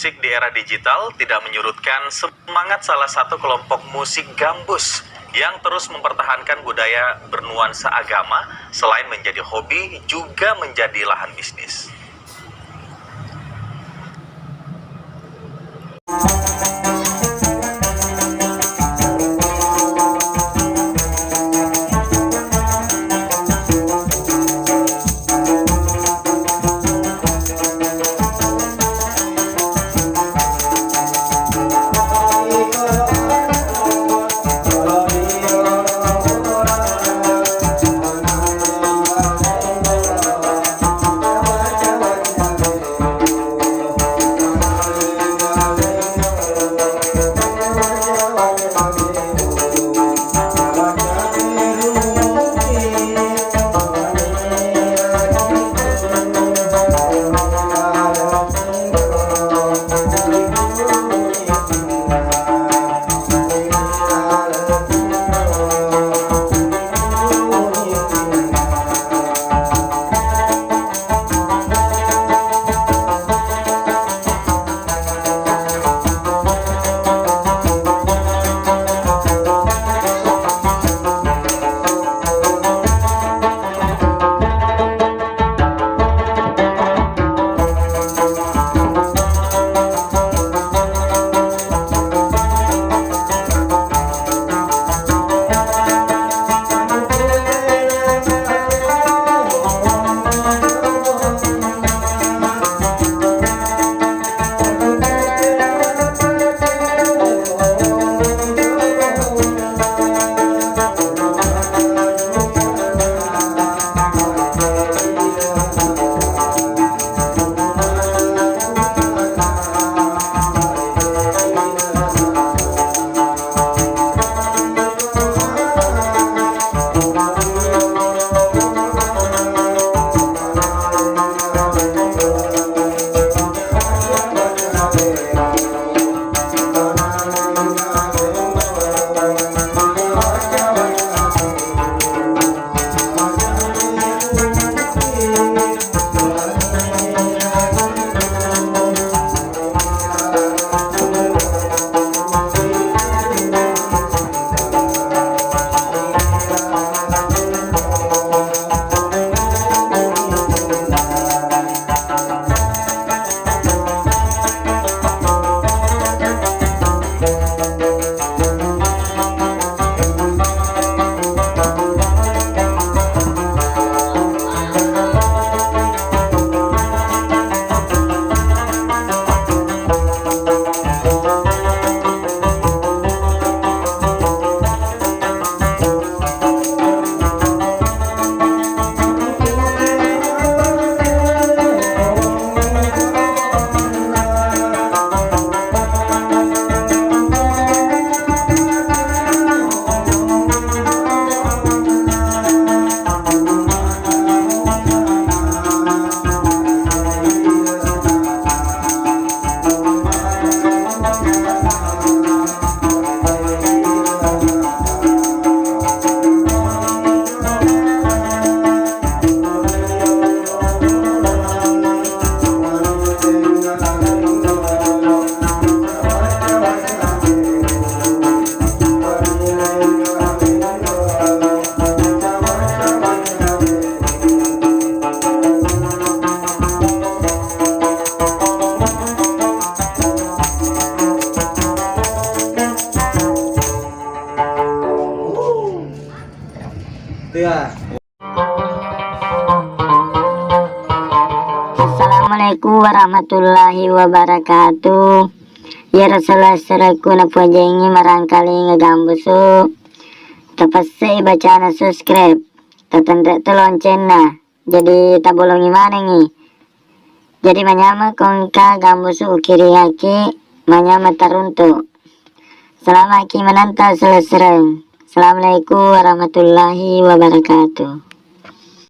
musik di era digital tidak menyurutkan semangat salah satu kelompok musik gambus yang terus mempertahankan budaya bernuansa agama. Selain menjadi hobi, juga menjadi lahan bisnis. Assalamualaikum warahmatullahi wabarakatuh. Ya Rasulullah seraku napuajengi marangkali ngegambusu. Tapasai bacaan subscribe. Tatanda lonceng nah. Jadi tabulong gimana nih? Jadi manyama kongka gambusu ukiri haki manyama taruntu. Selamat menanta selesai. Assalamualaikum warahmatullahi wabarakatuh.